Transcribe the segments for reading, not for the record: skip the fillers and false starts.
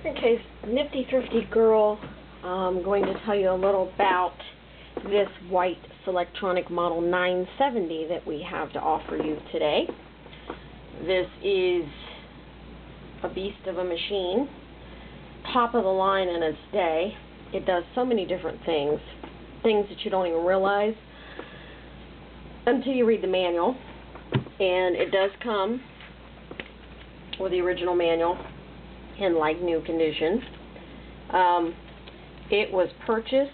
Okay, Nifty Thrifty Girl, I'm going to tell you a little about this white Selectronic model 970 that we have to offer you today. This is a beast of a machine, top of the line in its day. It does so many different things that you don't even realize until you read the manual. And it does come with the original manual in like new condition. It was purchased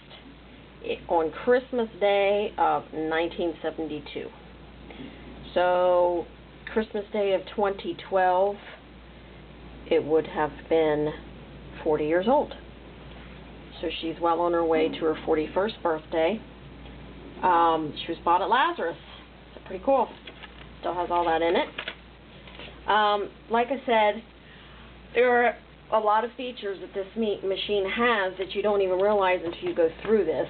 on Christmas Day of 1972. So Christmas Day of 2012, it would have been 40 years old. So she's well on her way to her 41st birthday. She was bought at Lazarus. So pretty cool. Still has all that in it. Like I said, there are a lot of features that this machine has that you don't even realize until you go through this.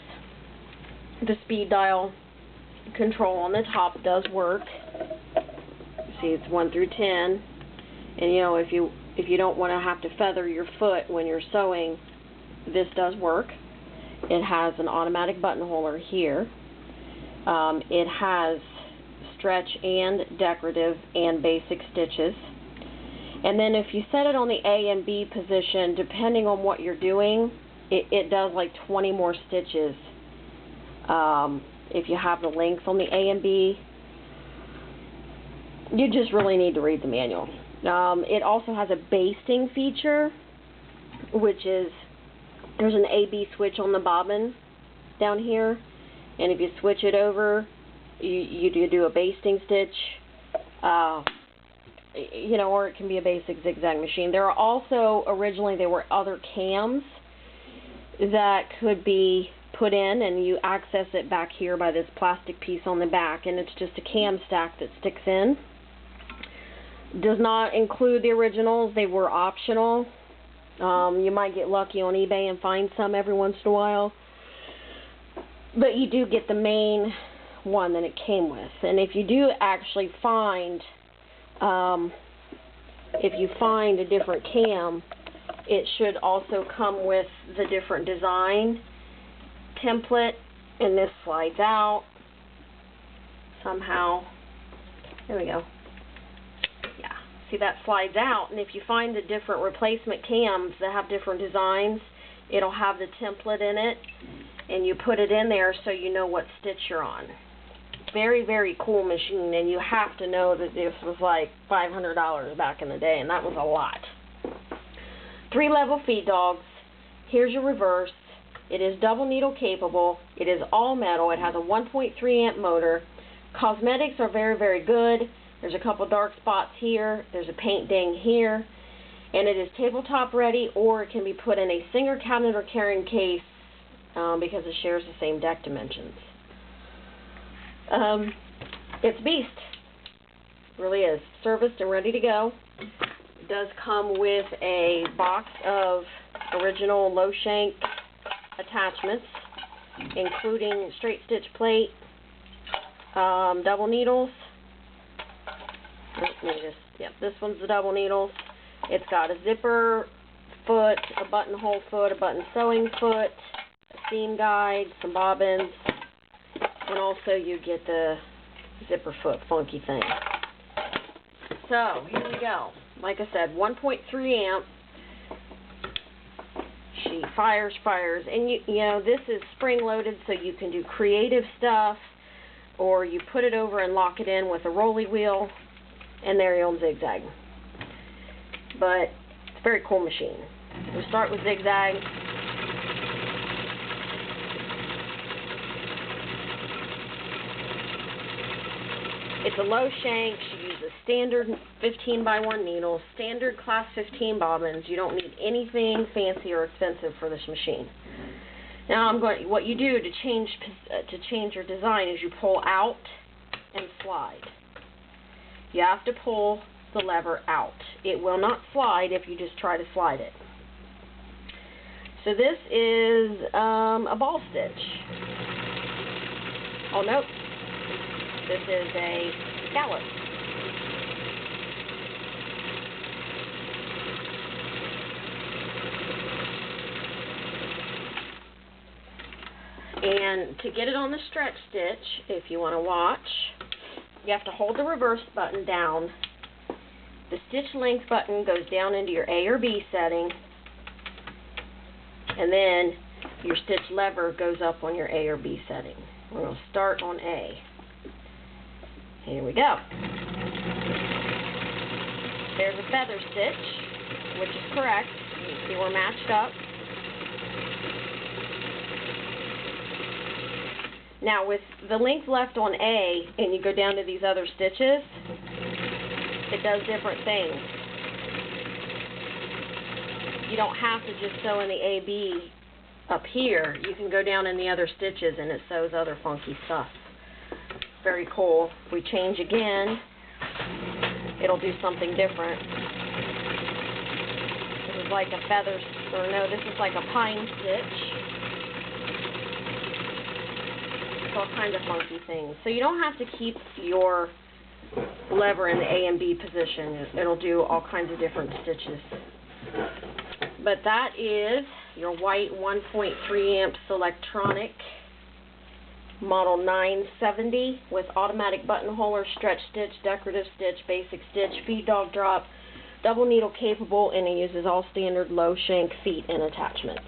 The speed dial control on the top does work. See, it's 1 through 10, and you know, if you don't want to have to feather your foot when you're sewing, this does work. It has an automatic buttonholer here. It has stretch and decorative and basic stitches. And then if you set it on the A and B position, depending on what you're doing, it does like 20 more stitches. If you have the length on the A and B, you just really need to read the manual. It also has a basting feature, which is, there's an A-B switch on the bobbin down here, and if you switch it over, you do a basting stitch. You know, or it can be a basic zigzag machine. There are also, originally there were other cams that could be put in, and you access it back here by this plastic piece on the back, and it's just a cam stack that sticks in. Does not include the originals. They were optional. You might get lucky on eBay and find some every once in a while, but you do get the main one that it came with. And if you do actually find a different cam, it should also come with the different design template, and this slides out somehow. There we go. Yeah, see, that slides out, and if you find the different replacement cams that have different designs, it'll have the template in it, and you put it in there so you know what stitch you're on. Very, very cool machine, and you have to know that this was like $500 back in the day, and that was a lot. 3 level feed dogs. Here's your reverse. It is double needle capable. It is all metal. It has a 1.3 amp motor. Cosmetics are very, very good. There's a couple dark spots here. There's a paint ding here, and it is tabletop ready, or it can be put in a Singer cabinet or carrying case because it shares the same deck dimensions. It's a beast. It really is. Serviced and ready to go. It does come with a box of original low shank attachments, including straight stitch plate, double needles. Yep, this one's the double needles. It's got a zipper foot, a buttonhole foot, a button sewing foot, a seam guide, some bobbins, and also you get the zipper foot funky thing. So, here we go. Like I said, 1.3 amp. She fires, and you know, this is spring loaded, so you can do creative stuff, or you put it over and lock it in with a rolly wheel, and there you're on zigzag. But it's a very cool machine. We start with zigzag. It's a low shank. She uses standard 15x1 needles, standard class 15 bobbins. You don't need anything fancy or expensive for this machine. Now what you do to change your design is you pull out and slide. You have to pull the lever out. It will not slide if you just try to slide it. So this is a ball stitch. Oh, nope. This is a scallop. And to get it on the stretch stitch, if you want to watch, you have to hold the reverse button down. The stitch length button goes down into your A or B setting, and then your stitch lever goes up on your A or B setting. We're going to start on A. Here we go. There's a feather stitch, which is correct. You can see we're matched up. Now with the length left on A and you go down to these other stitches, it does different things. You don't have to just sew in the AB up here. You can go down in the other stitches and it sews other funky stuff. Very cool. If we change again, it'll do something different. This is like a feather, or no, this is like a pine stitch. All kinds of funky things. So you don't have to keep your lever in the A and B position. It'll do all kinds of different stitches. But that is your white 1.3 amp Selectronic model 970 with automatic buttonholer, stretch stitch, decorative stitch, basic stitch, feed dog drop, double needle capable, and it uses all standard low shank feet and attachments.